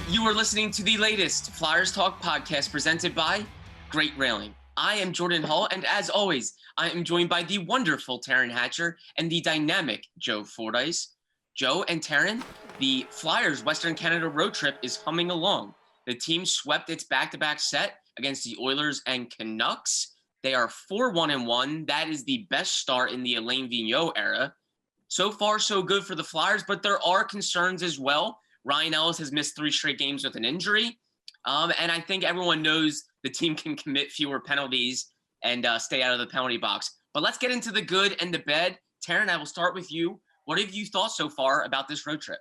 You are listening to the latest Flyers Talk podcast presented by Great Railing. I am Jordan Hall, and as always, I am joined by the wonderful Taryn Hatcher and the dynamic Joe Fordyce. Joe and Taryn, the Flyers Western Canada road trip is humming along. The team swept its back-to-back set against the Oilers and Canucks. They are 4-1-1. That is the best start in the Alain Vigneault era. So far, so good for the Flyers, but there are concerns as well. Ryan Ellis has missed 3 straight games with an injury. And I think everyone knows the team can commit fewer penalties and stay out of the penalty box. But let's get into the good and the bad. Taryn, I will start with you. What have you thought so far about this road trip?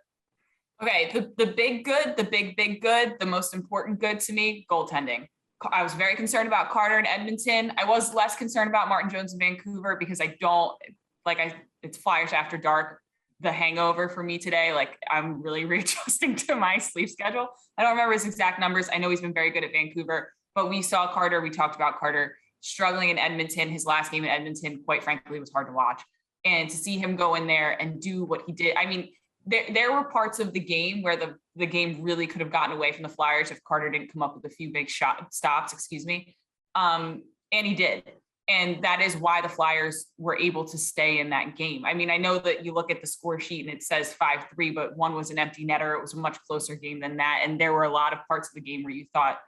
Okay, the big good, the big good, the most important good to me, goaltending. I was very concerned about Carter in Edmonton. I was less concerned about Martin Jones in Vancouver because it's Flyers after dark. The hangover for me today, I'm really readjusting to my sleep schedule. I don't remember his exact numbers. I know he's been very good at Vancouver, but we saw Carter. We talked about Carter struggling in Edmonton. His last game in Edmonton, quite frankly, was hard to watch. And to see him go in there and do what he did, I mean, there were parts of the game where the game really could have gotten away from the Flyers if Carter didn't come up with a few big stops, and he did. And that is why the Flyers were able to stay in that game. I mean, I know that you look at the score sheet and it says 5-3, but one was an empty netter. It was a much closer game than that. And there were a lot of parts of the game where you thought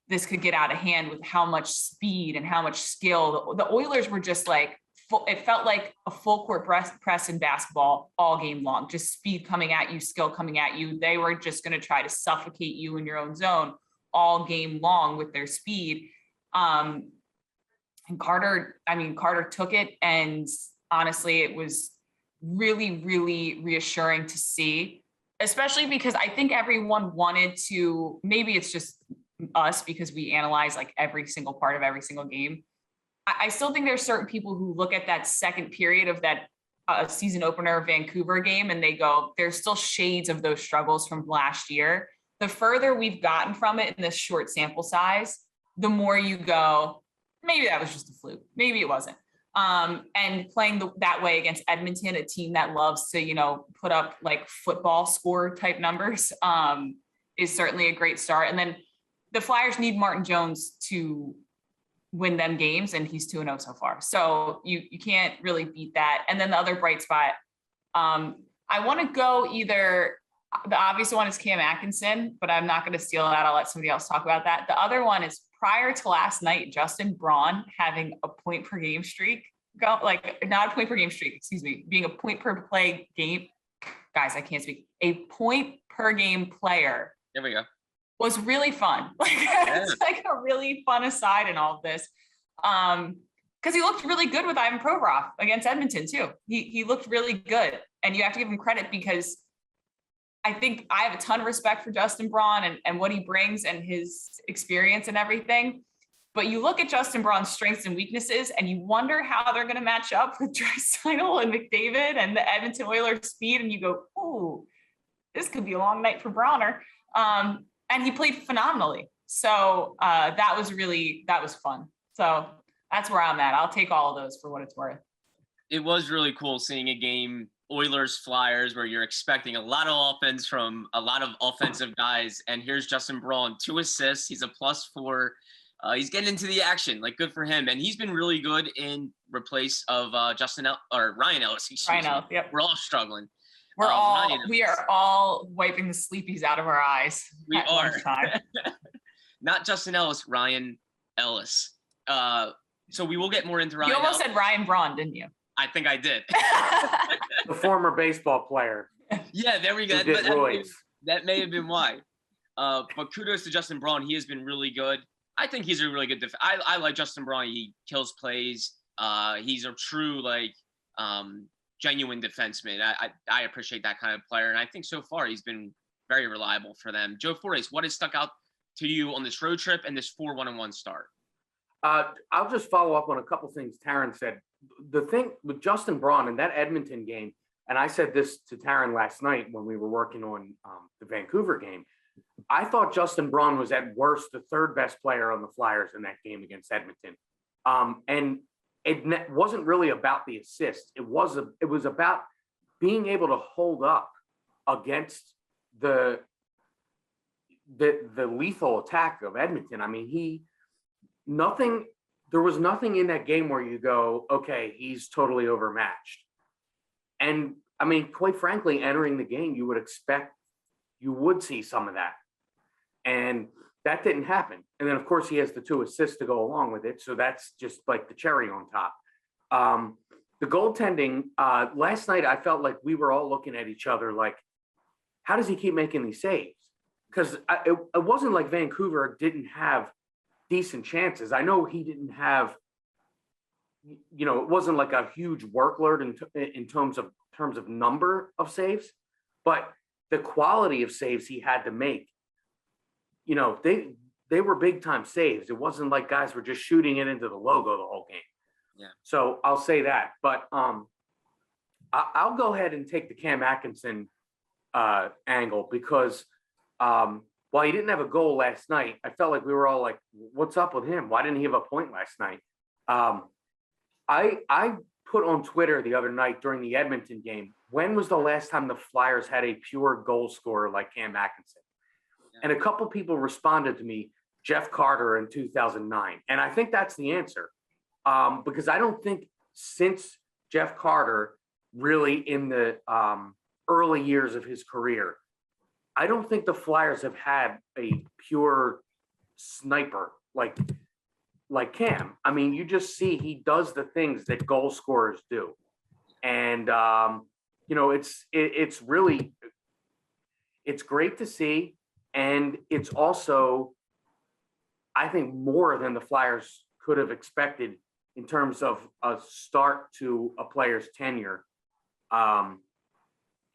this could get out of hand with how much speed and how much skill. The Oilers were just it felt like a full court press in basketball all game long, just speed coming at you, skill coming at you. They were just going to try to suffocate you in your own zone all game long with their speed. And Carter took it. And honestly, it was really, really reassuring to see, especially because I think everyone wanted to, maybe it's just us because we analyze every single part of every single game. I still think there's certain people who look at that second period of that season opener Vancouver game and they go, there's still shades of those struggles from last year. The further we've gotten from it in this short sample size, the more you go, maybe that was just a fluke. Maybe it wasn't. And playing that way against Edmonton, a team that loves to, put up football score type numbers, is certainly a great start. And then the Flyers need Martin Jones to win them games, and he's 2-0 so far. So you can't really beat that. And then the other bright spot, I want to go either the obvious one is Cam Atkinson, but I'm not going to steal that. I'll let somebody else talk about that. The other one is prior to last night, Justin Braun having a point per game streak, not a point per game streak, being a point per play game. Guys, I can't speak. A point per game player. There we go. Was really fun. It's a really fun aside in all of this. Because he looked really good with Ivan Provorov against Edmonton too. He looked really good. And you have to give him credit because I think I have a ton of respect for Justin Braun and what he brings and his experience and everything. But you look at Justin Braun's strengths and weaknesses and you wonder how they're going to match up with Draisaitl and McDavid and the Edmonton Oilers speed. And you go, ooh, this could be a long night for Brauner. And he played phenomenally. So that was fun. So that's where I'm at. I'll take all of those for what it's worth. It was really cool seeing a game Oilers Flyers where you're expecting a lot of offense from a lot of offensive guys, and here's Justin Braun, 2 assists. He's a +4. He's getting into the action, good for him, and he's been really good in replace of Ryan Ellis. Ryan Ellis, yep. We're all struggling. We are all wiping the sleepies out of our eyes. We are. Not Justin Ellis, Ryan Ellis. So we will get more into Ryan. You almost said Ryan Braun, didn't you? I think I did. The former baseball player. Yeah, there we go. That may have been why. But kudos to Justin Braun. He has been really good. I think he's a really good I like Justin Braun. He kills plays. He's a true, genuine defenseman. I appreciate that kind of player. And I think so far he's been very reliable for them. Joe Fordyce, what has stuck out to you on this road trip and this 4-1-1 start? I'll just follow up on a couple things Taryn said. The thing with Justin Braun in that Edmonton game, and I said this to Taryn last night when we were working on the Vancouver game, I thought Justin Braun was at worst the third best player on the Flyers in that game against Edmonton. And it wasn't really about the assist. It was about being able to hold up against the lethal attack of Edmonton. I mean, there was nothing in that game where you go, okay, he's totally overmatched. And I mean, quite frankly, entering the game, you would see some of that. And that didn't happen. And then, of course, he has the 2 assists to go along with it. So that's just like the cherry on top. The goaltending, last night, I felt like we were all looking at each other like, how does he keep making these saves? Because it wasn't like Vancouver didn't have decent chances. I know he didn't have, it wasn't like a huge workload in terms of number of saves, but the quality of saves he had to make, they were big time saves. It wasn't like guys were just shooting it into the logo the whole game. Yeah. So I'll say that, but I'll go ahead and take the Cam Atkinson angle because while he didn't have a goal last night, I felt like we were all like, what's up with him? Why didn't he have a point last night? I put on Twitter the other night during the Edmonton game, when was the last time the Flyers had a pure goal scorer like Cam Atkinson? Yeah. And a couple people responded to me, Jeff Carter in 2009. And I think that's the answer. Because I don't think since Jeff Carter, really in the early years of his career, I don't think the Flyers have had a pure sniper like Cam. I mean, you just see he does the things that goal scorers do. And, it's really, it's great to see. And it's also, I think, more than the Flyers could have expected in terms of a start to a player's tenure.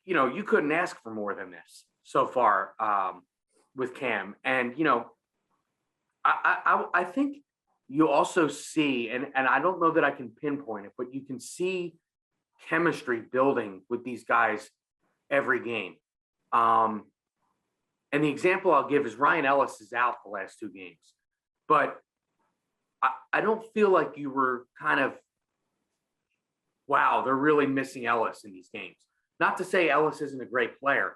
You couldn't ask for more than this so far with Cam. And, I think you also see, and I don't know that I can pinpoint it, but you can see chemistry building with these guys every game. And the example I'll give is Ryan Ellis is out the last 2 games, but I don't feel like you were kind of, wow, they're really missing Ellis in these games. Not to say Ellis isn't a great player,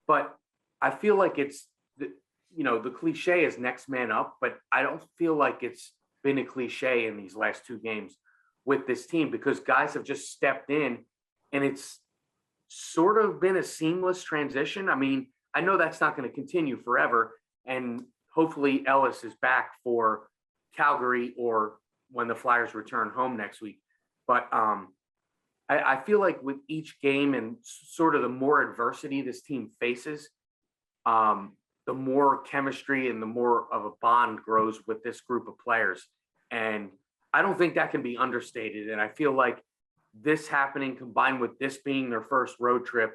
but I feel like it's, the cliche is next man up, but I don't feel like it's been a cliche in these last 2 games with this team because guys have just stepped in and it's sort of been a seamless transition. I mean, I know that's not going to continue forever, and hopefully Ellis is back for Calgary or when the Flyers return home next week. But I feel like with each game and sort of the more adversity this team faces, the more chemistry and the more of a bond grows with this group of players. And I don't think that can be understated. And I feel like this happening combined with this being their first road trip,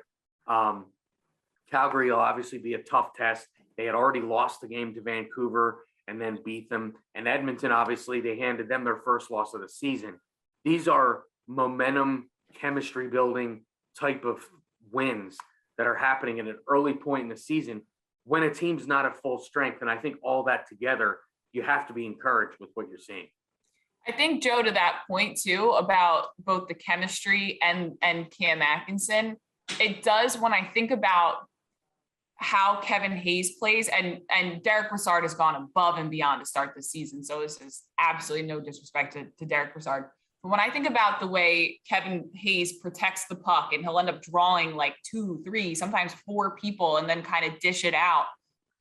Calgary will obviously be a tough test. They had already lost the game to Vancouver and then beat them. And Edmonton, obviously, they handed them their first loss of the season. These are momentum, chemistry building type of wins that are happening at an early point in the season when a team's not at full strength. And I think all that together, you have to be encouraged with what you're seeing. I think, Joe, to that point too, about both the chemistry and Cam Atkinson, it does when I think about how Kevin Hayes plays, and Derek Brassard has gone above and beyond to start the season. So this is absolutely no disrespect to Derek Brassard. But when I think about the way Kevin Hayes protects the puck and he'll end up drawing like 2, 3, sometimes 4 people and then kind of dish it out.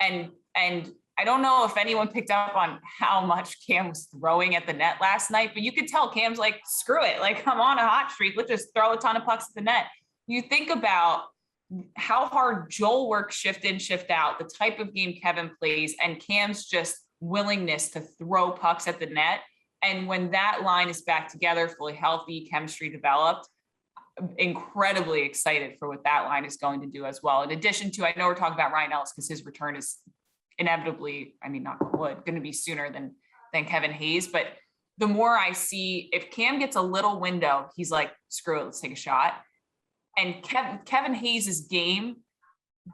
And I don't know if anyone picked up on how much Cam was throwing at the net last night, but you could tell Cam's like, screw it. Like, I'm on a hot streak. Let's just throw a ton of pucks at the net. You think about how hard Joel works shift in, shift out, the type of game Kevin plays, and Cam's just willingness to throw pucks at the net. And when that line is back together, fully healthy, chemistry developed, incredibly excited for what that line is going to do as well. In addition to, I know we're talking about Ryan Ellis because his return is inevitably, I mean, knock on wood, going to be sooner than Kevin Hayes. But the more I see, if Cam gets a little window, he's like, screw it, let's take a shot. And Kevin Hayes' game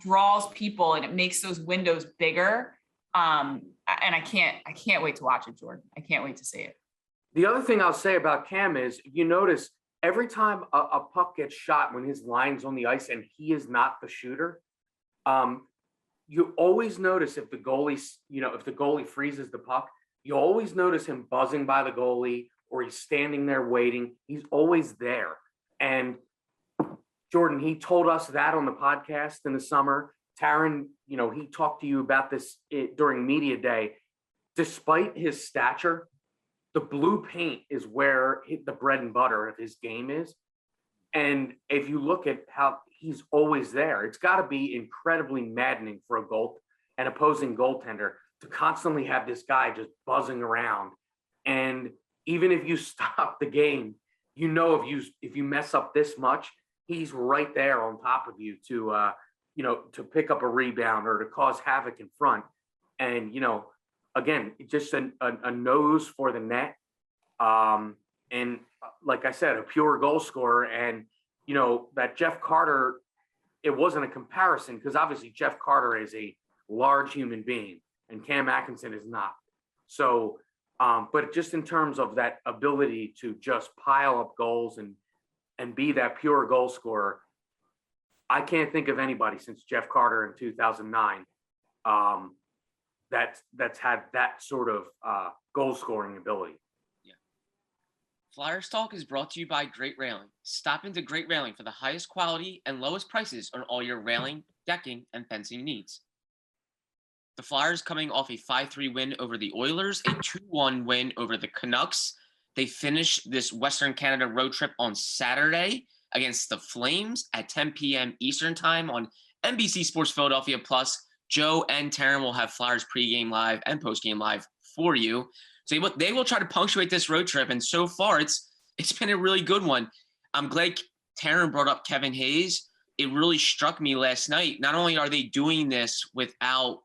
draws people and it makes those windows bigger. And I can't wait to watch it, Jordan. I can't wait to see it. The other thing I'll say about Cam is, you notice every time a puck gets shot when his line's on the ice and he is not the shooter, you always notice if the goalie freezes the puck, you always notice him buzzing by the goalie or he's standing there waiting. He's always there. And Jordan, he told us that on the podcast in the summer. Taryn, he talked to you about this during media day. Despite his stature, the blue paint is where the bread and butter of his game is. And if you look at how he's always there, it's got to be incredibly maddening for an opposing goaltender to constantly have this guy just buzzing around. And even if you stop the game, if you mess up this much, he's right there on top of you to pick up a rebound or to cause havoc in front. And, again, just a nose for the net. And like I said, a pure goal scorer. And, that Jeff Carter, it wasn't a comparison because obviously Jeff Carter is a large human being and Cam Atkinson is not. So, but just in terms of that ability to just pile up goals and be that pure goal scorer, I can't think of anybody since Jeff Carter in 2009 that's had that sort of goal scoring ability. Yeah. Flyers Talk is brought to you by Great Railing. Stop into Great Railing for the highest quality and lowest prices on all your railing, decking, and fencing needs. The Flyers coming off a 5-3 win over the Oilers, a 2-1 win over the Canucks. They finished this Western Canada road trip on Saturday against the Flames at 10 p.m. Eastern Time on NBC Sports Philadelphia Plus. Joe and Taryn will have Flyers pregame live and postgame live for you. So they will try to punctuate this road trip, and so far it's been a really good one. I'm glad Taryn brought up Kevin Hayes. It really struck me last night. Not only are they doing this without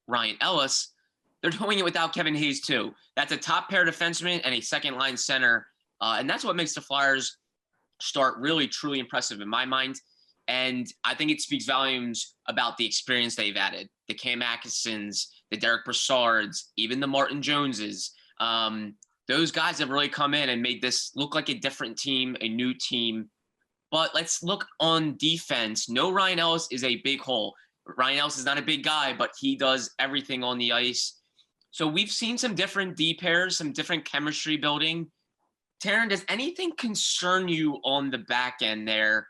Ryan Ellis, they're doing it without Kevin Hayes too. That's a top pair defenseman and a second line center. And that's what makes the Flyers start really, truly impressive in my mind. And I think it speaks volumes about the experience they've added. The Cam Atkinsons, the Derek Brassards, even the Martin Joneses. Those guys have really come in and made this look like a different team, a new team. But let's look on defense. No Ryan Ellis is a big hole. Ryan Ellis is not a big guy, but he does everything on the ice. So we've seen some different D pairs, some different chemistry building. Taryn, does anything concern you on the back end there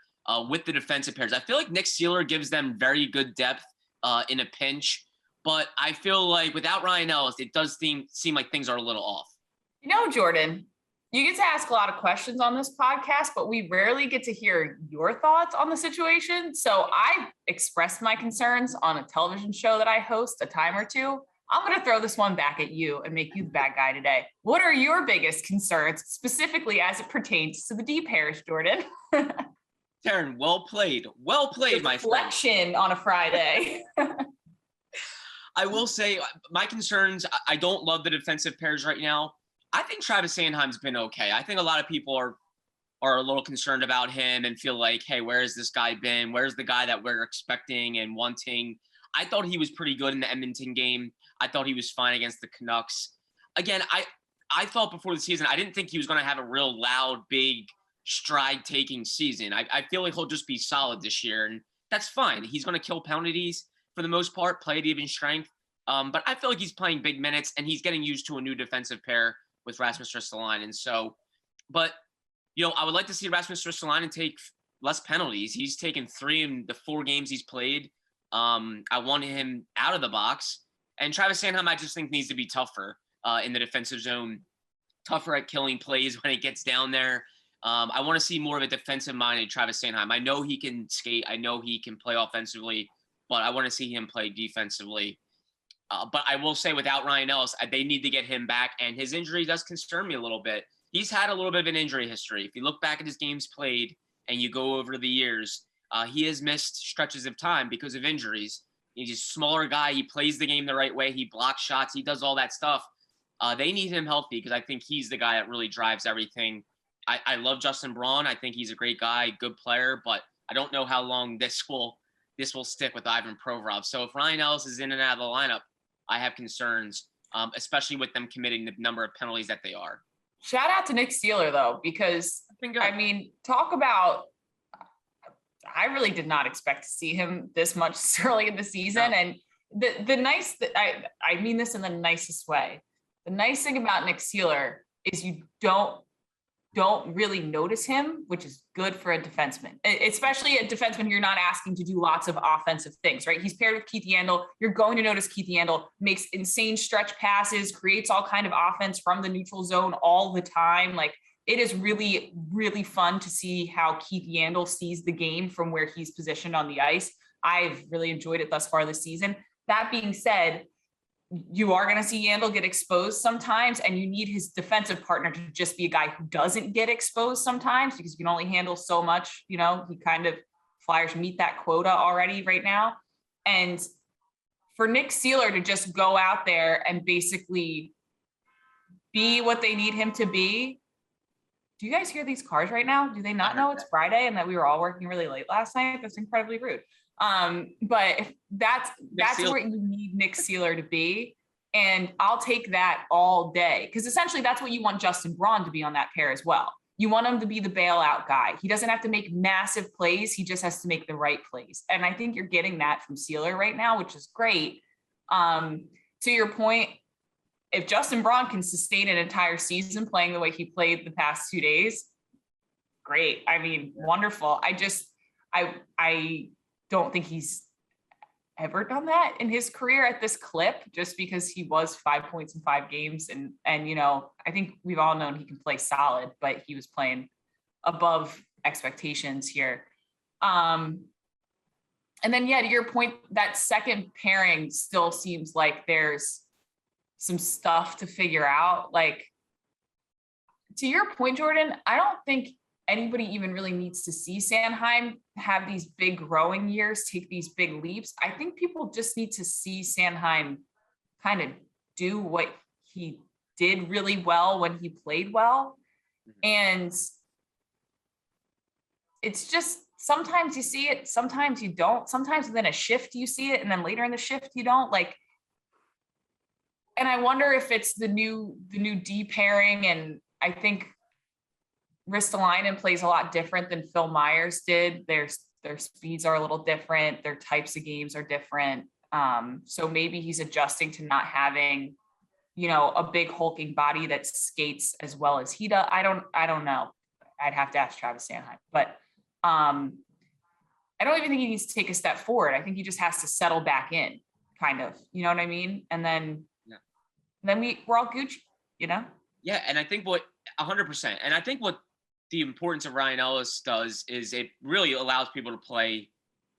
with the defensive pairs? I feel like Nick Seeler gives them very good depth in a pinch, but I feel like without Ryan Ellis, it does seem like things are a little off. Jordan, you get to ask a lot of questions on this podcast, but we rarely get to hear your thoughts on the situation. So I expressed my concerns on a television show that I host a time or two. I'm going to throw this one back at you and make you the bad guy today. What are your biggest concerns, specifically as it pertains to the D pairs, Jordan? Taryn, well played. Well played, my friend. Reflection on a Friday. I will say my concerns, I don't love the defensive pairs right now. I think Travis Sanheim's been okay. I think a lot of people are a little concerned about him and feel like, hey, where has this guy been? Where's the guy that we're expecting and wanting? I thought he was pretty good in the Edmonton game. I thought he was fine against the Canucks. Again, I thought before the season, I didn't think he was going to have a real loud, big, stride-taking season. I feel like he'll just be solid this year, and that's fine. He's going to kill penalties for the most part, play at even strength. But I feel like he's playing big minutes, and he's getting used to a new defensive pair with Rasmus Ristolainen. And so, but, I would like to see Rasmus Ristolainen take less penalties. He's taken 3 in the 4 games he's played. I wanted him out of the box. And Travis Sanheim, I just think, needs to be tougher in the defensive zone, tougher at killing plays when it gets down there. I want to see more of a defensive-minded Travis Sanheim. I know he can skate. I know he can play offensively, but I want to see him play defensively. But I will say without Ryan Ellis, they need to get him back, and his injury does concern me a little bit. He's had a little bit of an injury history. If you look back at his games played and you go over the years, he has missed stretches of time because of injuries. He's a smaller guy. He plays the game the right way. He blocks shots. He does all that stuff. They need him healthy because I think he's the guy that really drives everything. I love Justin Braun. I think he's a great guy, good player, but I don't know how long this will stick with Ivan Provorov. So if Ryan Ellis is in and out of the lineup, I have concerns, especially with them committing the number of penalties that they are. Shout out to Nick Seeler, though, because, talk about – I really did not expect to see him this much early in the season. No. And the nice that I mean this in the nicest way. The nice thing about Nick Seeler is you don't really notice him, which is good for a defenseman, especially a defenseman you're not asking to do lots of offensive things, right? He's paired with Keith Yandle. You're going to notice Keith Yandle makes insane stretch passes, creates all kind of offense from the neutral zone all the time. Like, it is really, really fun to see how Keith Yandle sees the game from where he's positioned on the ice. I've really enjoyed it thus far this season. That being said, you are going to see Yandle get exposed sometimes, and you need his defensive partner to just be a guy who doesn't get exposed sometimes, because you can only handle so much. He kind of, Flyers meet that quota already right now. And for Nick Seeler to just go out there and basically be what they need him to be. Do you guys hear these cars right now? Do they not know it's Friday and that we were all working really late last night? That's incredibly rude. But if that's where you need Nick Seeler to be. And I'll take that all day, because essentially that's what you want Justin Braun to be on that pair as well. You want him to be the bailout guy. He doesn't have to make massive plays. He just has to make the right plays. And I think you're getting that from Seeler right now, which is great. To your point, if Justin Braun can sustain an entire season playing the way he played the past 2 days, great. I mean, wonderful. I don't think he's ever done that in his career at this clip, just because he was 5 points in 5 games. And, I think we've all known he can play solid, but he was playing above expectations here. And then, to your point, that second pairing still seems like there's some stuff to figure out. Like, to your point, Jordan, I don't think anybody even really needs to see Sanheim have these big growing years, take these big leaps. I think people just need to see Sanheim kind of do what he did really well when he played well. And it's just, sometimes you see it, sometimes you don't. Sometimes within a shift you see it, and then later in the shift you don't. Like, and I wonder if it's the new D pairing. And I think Ristolainen plays a lot different than Phil Myers did. Their speeds are a little different. Their types of games are different. So maybe he's adjusting to not having, a big hulking body that skates as well as he does. I don't know. I'd have to ask Travis Sanheim, but I don't even think he needs to take a step forward. I think he just has to settle back in, kind of, you know what I mean? And then we're all Gucci, Yeah, and I think 100%, and I think what the importance of Ryan Ellis does is it really allows people to play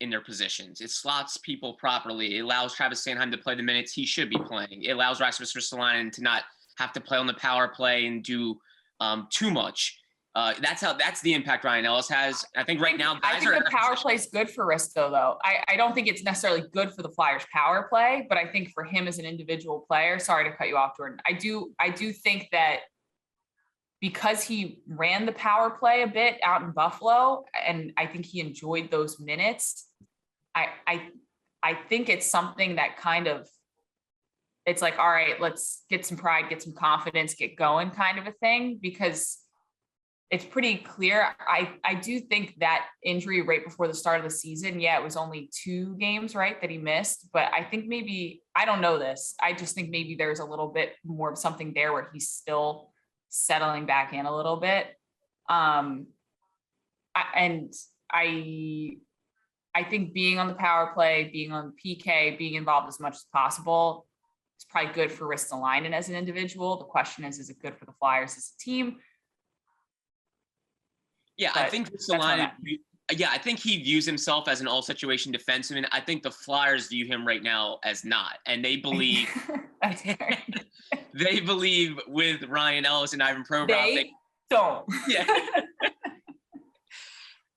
in their positions. It slots people properly. It allows Travis Sanheim to play the minutes he should be playing. It allows Rasmus Ristolainen to not have to play on the power play and do too much. That's the impact Ryan Ellis has. I think right now, I think the power play is good for Risto, though. I don't think it's necessarily good for the Flyers power play, but I think for him as an individual player, sorry to cut you off, Jordan. I do think that because he ran the power play a bit out in Buffalo, and I think he enjoyed those minutes, I think it's something that kind of, it's like, all right, let's get some pride, get some confidence, get going kind of a thing, because it's pretty clear. I do think that injury right before the start of the season, it was only 2 games, right, that he missed. But I think maybe, I don't know this, I just think maybe there's a little bit more of something there where he's still settling back in a little bit. I think being on the power play, being on PK, being involved as much as possible is probably good for Ristolainen as an individual. The question is it good for the Flyers as a team? Yeah, I think Ristolainen, I think he views himself as an all-situation defenseman. I think the Flyers view him right now as not, and they believe they believe with Ryan Ellis and Ivan Provorov. They don't. Yeah.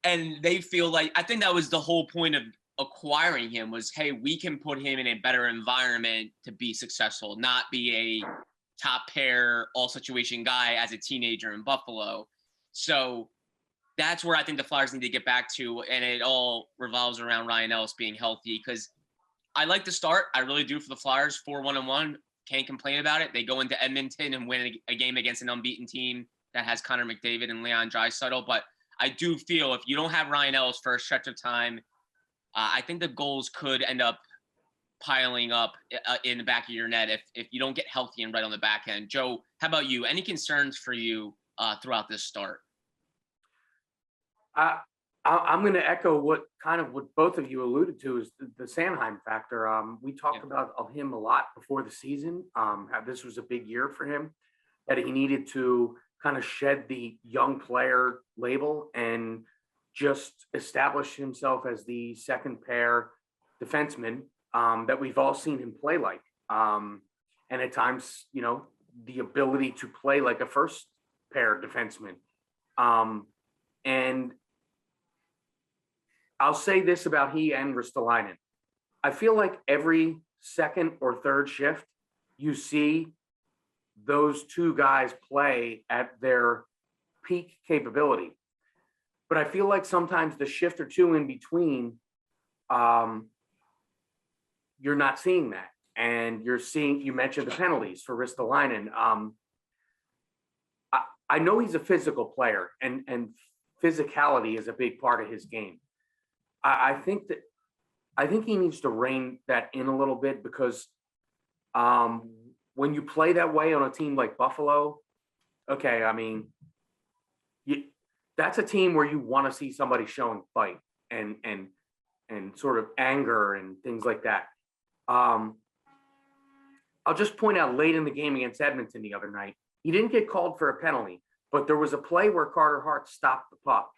And they feel like, I think that was the whole point of acquiring him was, hey, we can put him in a better environment to be successful, not be a top pair all-situation guy as a teenager in Buffalo. So that's where I think the Flyers need to get back to, and it all revolves around Ryan Ellis being healthy, because I like the start. I really do for the Flyers, 4-1-1. Can't complain about it. They go into Edmonton and win a game against an unbeaten team that has Connor McDavid and Leon Draisaitl. But I do feel if you don't have Ryan Ellis for a stretch of time, I think the goals could end up piling up in the back of your net if you don't get healthy and right on the back end. Joe, how about you? Any concerns for you throughout this start? I'm going to echo what both of you alluded to is the Sanheim factor. We talked about him a lot before the season. How this was a big year for him, that he needed to kind of shed the young player label and just establish himself as the second pair defenseman that we've all seen him play like. And at times, the ability to play like a first pair defenseman. And I'll say this about he and Ristolainen. I feel like every second or third shift, you see those two guys play at their peak capability. But I feel like sometimes the shift or two in between, you're not seeing that. And you mentioned the penalties for Ristolainen. I know he's a physical player and physicality is a big part of his game. I think he needs to rein that in a little bit because when you play that way on a team like Buffalo, okay, I mean, that's a team where you want to see somebody showing fight and sort of anger and things like that. I'll just point out late in the game against Edmonton the other night, he didn't get called for a penalty, but there was a play where Carter Hart stopped the puck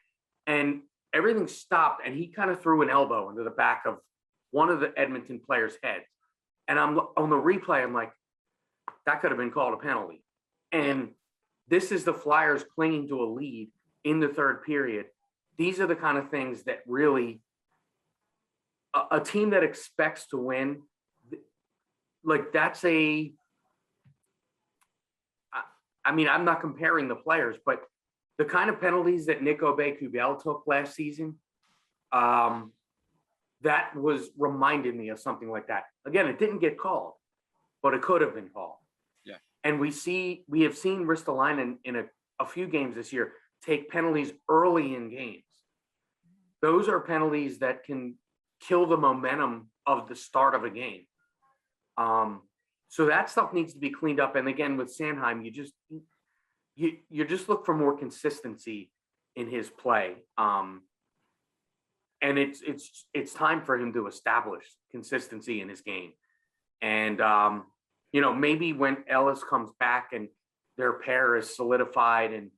and everything stopped and he kind of threw an elbow into the back of one of the Edmonton players' heads. And I'm on the replay, I'm like, that could have been called a penalty. And this is the Flyers clinging to a lead in the third period. These are the kind of things that really a team that expects to win, like I'm not comparing the players, but the kind of penalties that Nick Aubé-Kubel took last season, that was reminded me of something like that. Again, it didn't get called, but it could have been called. Yeah. And we have seen Ristolainen in a few games this year take penalties early in games. Those are penalties that can kill the momentum of the start of a game. So that stuff needs to be cleaned up. And again, with Sanheim, you just look for more consistency in his play. And it's time for him to establish consistency in his game. And, maybe when Ellis comes back and their pair is solidified and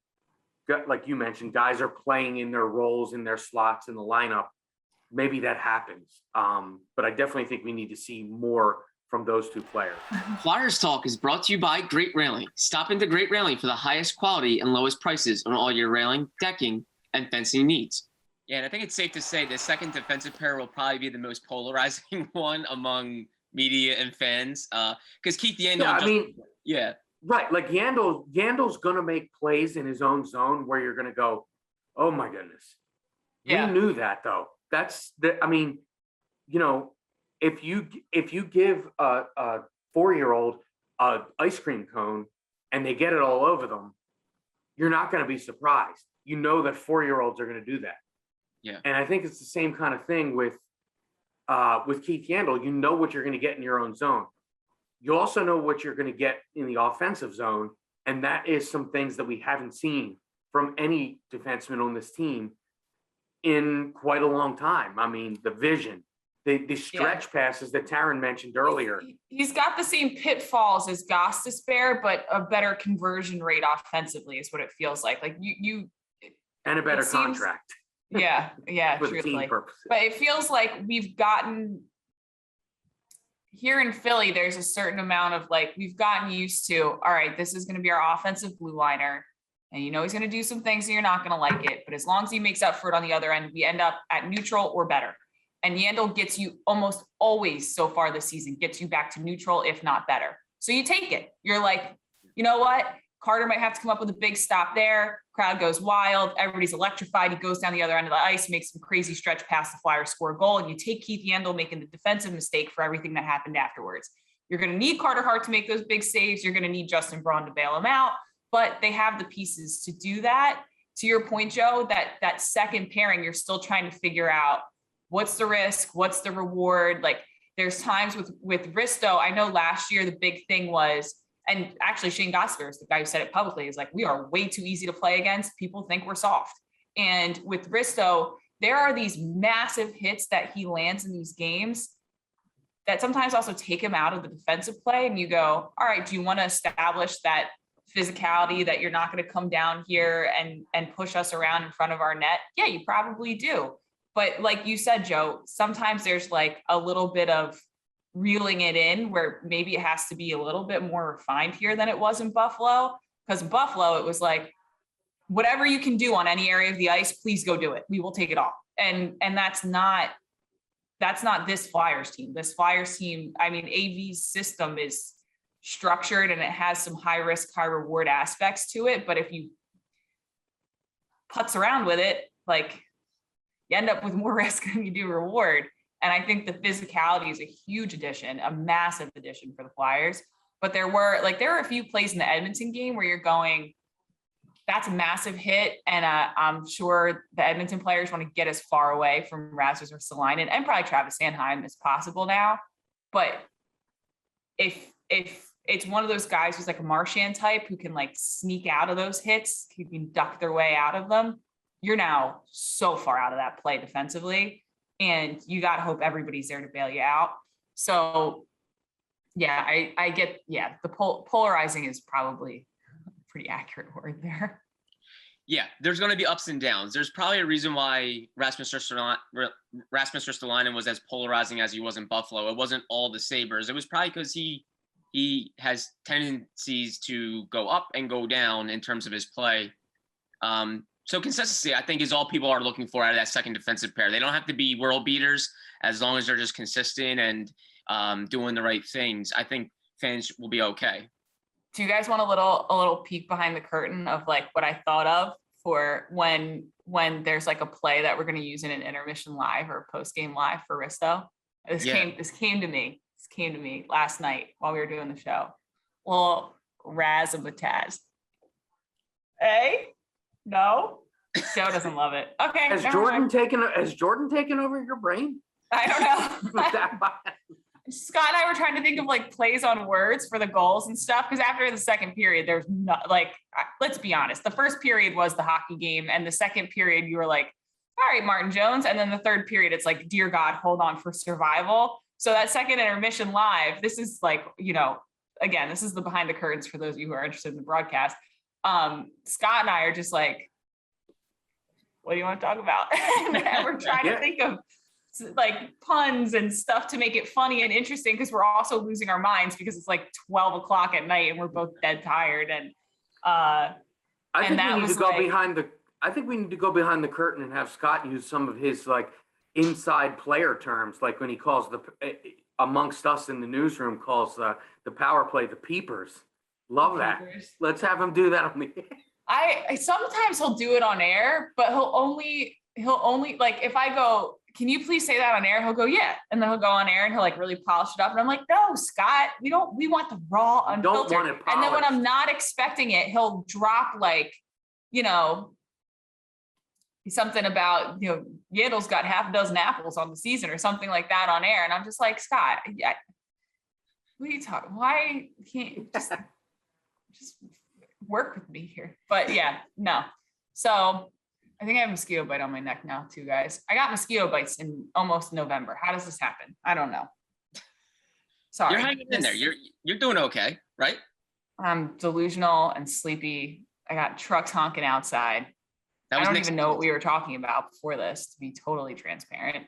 like you mentioned, guys are playing in their roles, in their slots in the lineup, maybe that happens. But I definitely think we need to see more from those two players. Flyers Talk is brought to you by Great Railing. Stop into Great Railing for the highest quality and lowest prices on all your railing, decking, and fencing needs. Yeah, and I think it's safe to say the second defensive pair will probably be the most polarizing one among media and fans. Because Keith Yandle right. Like Yandel's going to make plays in his own zone where you're going to go, oh my goodness. Yeah. We knew that though. If you give a 4-year-old an ice cream cone and they get it all over them, you're not going to be surprised. You know that 4-year-olds are going to do that. Yeah. And I think it's the same kind of thing with Keith Yandle. You know what you're going to get in your own zone. You also know what you're going to get in the offensive zone. And that is some things that we haven't seen from any defenseman on this team in quite a long time. I mean, the vision, the stretch passes that Taryn mentioned earlier. He's got the same pitfalls as Gostisbehere, but a better conversion rate offensively is what it feels like. Like you and a better contract. Yeah, truthfully. But it feels like we've gotten here in Philly, there's a certain amount of we've gotten used to, all right, this is going to be our offensive blue liner. And he's going to do some things and you're not going to like it. But as long as he makes up for it on the other end, we end up at neutral or better. And Yandle gets you almost always so far this season, gets you back to neutral, if not better. So you take it. You're like, you know what? Carter might have to come up with a big stop there. Crowd goes wild. Everybody's electrified. He goes down the other end of the ice, makes some crazy stretch past the Flyers, score a goal. And you take Keith Yandle making the defensive mistake for everything that happened afterwards. You're going to need Carter Hart to make those big saves. You're going to need Justin Braun to bail him out. But they have the pieces to do that. To your point, Joe, that second pairing, you're still trying to figure out what's the risk, what's the reward. Like there's times with Risto, I know last year the big thing was, and actually Shane Gosper is the guy who said it publicly, is like, we are way too easy to play against. People think we're soft. And with Risto, there are these massive hits that he lands in these games that sometimes also take him out of the defensive play. And you go, all right, do you want to establish that physicality that you're not going to come down here and push us around in front of our net? Yeah, you probably do. But like you said, Joe, sometimes there's like a little bit of reeling it in where maybe it has to be a little bit more refined here than it was in Buffalo. Because in Buffalo, it was like, whatever you can do on any area of the ice, please go do it. We will take it all. And that's not this Flyers team. This Flyers team, I mean, AV's system is structured and it has some high risk, high reward aspects to it. But if you putz around with it, like, you end up with more risk than you do reward. And I think the physicality is a huge addition, a massive addition for the Flyers. But there were a few plays in the Edmonton game where you're going, that's a massive hit. And I'm sure the Edmonton players want to get as far away from Rasmus Ristolainen and probably Travis Sanheim as possible now. But if it's one of those guys who's like a Marchand type who can like sneak out of those hits, who can duck their way out of them, you're now so far out of that play defensively, and you got to hope everybody's there to bail you out. So yeah, I get, the polarizing is probably a pretty accurate word there. Yeah, there's going to be ups and downs. There's probably a reason why Rasmus Ristolainen was as polarizing as he was in Buffalo. It wasn't all the Sabres. It was probably because he has tendencies to go up and go down in terms of his play. So consistency, I think, is all people are looking for out of that second defensive pair. They don't have to be world beaters as long as they're just consistent and doing the right things. I think fans will be okay. Do you guys want a little peek behind the curtain of like what I thought of for when there's like a play that we're going to use in an intermission live or post game live for Risto? This came to me last night while we were doing the show. Well, Razzmatazz. Hey? No? Joe doesn't love it. Okay. Has Jordan taken over your brain? I don't know. Scott and I were trying to think of like plays on words for the goals and stuff, because after the second period, there's not, like, let's be honest, the first period was the hockey game, and the second period you were like, all right, Martin Jones, and then the third period it's like, dear God, hold on for survival. So that second intermission live, this is like, again, this is the behind the curtains for those of you who are interested in the broadcast. Scott and I are just like, what do you want to talk about? And we're trying to think of like puns and stuff to make it funny and interesting, because we're also losing our minds because it's like 12 o'clock at night and we're both dead tired. And I think we need to go behind the curtain and have Scott use some of his like inside player terms, like when he calls amongst us in the newsroom, calls the power play the peepers. Love that. Let's have him do that on the I sometimes he'll do it on air, but he'll only like, if I go, can you please say that on air? He'll go, yeah. And then he'll go on air and he'll like really polish it up. And I'm like, no, Scott, we want the raw, unfiltered. Don't want it polished. And then when I'm not expecting it, he'll drop like, something about, Yandle's got half a dozen apples on the season or something like that on air. And I'm just like, Scott, yeah, what are you talking? Why can't you just work with me here? But yeah, no. So I think I have a mosquito bite on my neck now too, guys. I got mosquito bites in almost November. How does this happen? I don't know. Sorry. You're hanging in there. You're doing okay, right? I'm delusional and sleepy. I got trucks honking outside. I don't even know what we were talking about before this, to be totally transparent.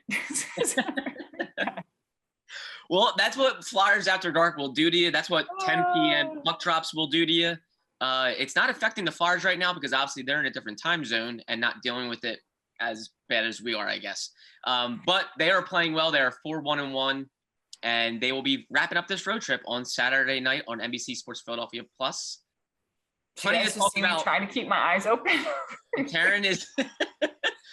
Well, that's what Flyers After Dark will do to you. That's what 10 p.m. puck drops will do to you. It's not affecting the Flyers right now because obviously they're in a different time zone and not dealing with it as bad as we are, I guess. But they are playing well. They are 4-1-1, and they will be wrapping up this road trip on Saturday night on NBC Sports Philadelphia Plus. Plenty to talk about. Trying to keep my eyes open. Taryn is.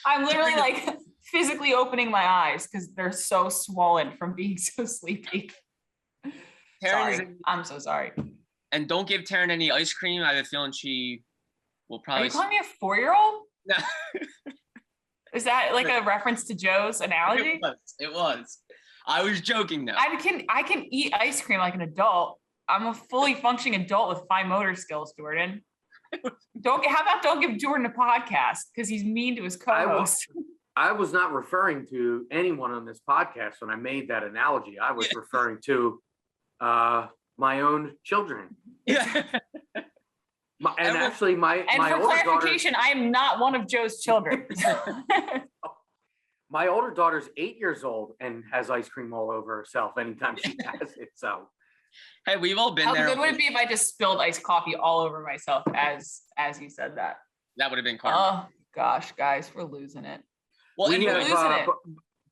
I'm literally like physically opening my eyes because they're so swollen from being so sleepy. I'm so sorry. And don't give Taryn any ice cream. I have a feeling she will probably. Are you calling me a 4-year-old? No. Is that like a reference to Joe's analogy? It was. I was joking though. I can eat ice cream like an adult. I'm a fully functioning adult with fine motor skills, Jordan. How about don't give Jordan a podcast because he's mean to his co-host. I was not referring to anyone on this podcast when I made that analogy. I was referring to my own children. Yeah. My for older clarification, I am not one of Joe's children. My older daughter's 8 years old and has ice cream all over herself anytime she has it. So, hey, we've all been there. How good would it be if I just spilled iced coffee all over myself as you said that? That would have been karma. Oh gosh, guys, we're losing it. Well, anyway,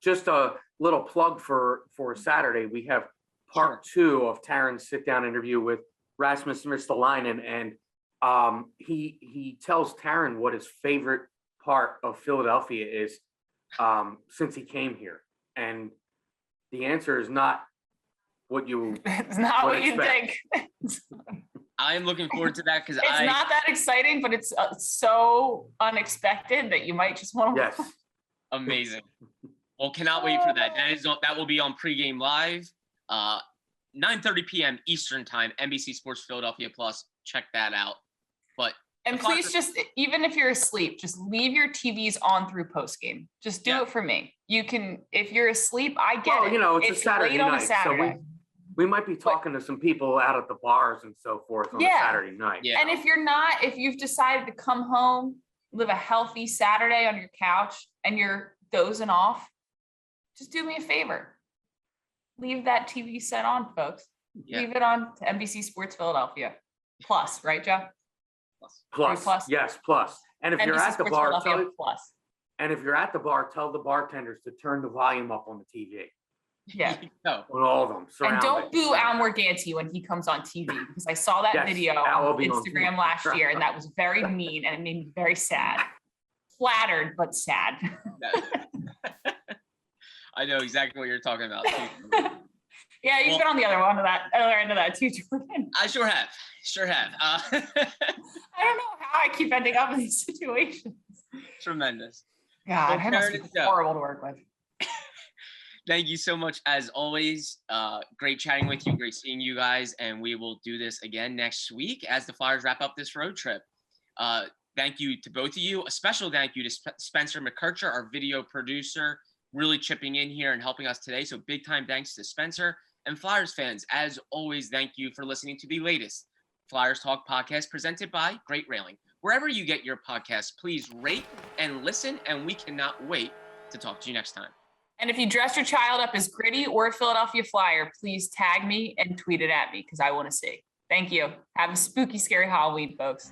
just a little plug for Saturday. We have part 2 of Taryn's sit-down interview with Rasmus Ristolainen, and he tells Taryn what his favorite part of Philadelphia is since he came here, and the answer is not what you. It's not what you think. I am looking forward to that because it's not that exciting, but it's so unexpected that you might just want to. Yes. Amazing. Well, cannot wait for that. That will be on pregame live, 9:30 p.m. Eastern time, NBC Sports Philadelphia Plus. Check that out. And please just, even if you're asleep, just leave your TVs on through postgame. Just do it for me. You can, if you're asleep, I get it. You know, it's a Saturday night, Saturday. so we might be talking to some people out at the bars and so forth on a Saturday night. Yeah. And if you've decided to come home, live a healthy Saturday on your couch, and you're dozing off, just do me a favor. Leave that TV set on, folks. Yeah. Leave it on to NBC Sports Philadelphia Plus, right, Joe? Plus. Yes, plus. And if NBC you're at the bar, if you're at the bar, tell the bartenders to turn the volume up on the TV. Yeah. On all of them. And don't boo Al Morganti when he comes on TV, because I saw that video on Instagram last year, and that was very mean, and it made me very sad. Flattered, but sad. I know exactly what you're talking about. Yeah, you've been on the other end of that too, Jordan. I sure have. I don't know how I keep ending up in these situations. Tremendous. God, I must be horrible to work with. Thank you so much, as always. Great chatting with you. Great seeing you guys. And we will do this again next week as the Flyers wrap up this road trip. Thank you to both of you. A special thank you to Spencer McKercher, our video producer, really chipping in here and helping us today. So big time thanks to Spencer. And Flyers fans, as always, thank you for listening to the latest Flyers Talk podcast presented by Great Railing. Wherever you get your podcasts, please rate and listen, and we cannot wait to talk to you next time. And if you dress your child up as Gritty or a Philadelphia Flyer, please tag me and tweet it at me because I want to see. Thank you. Have a spooky, scary Halloween, folks.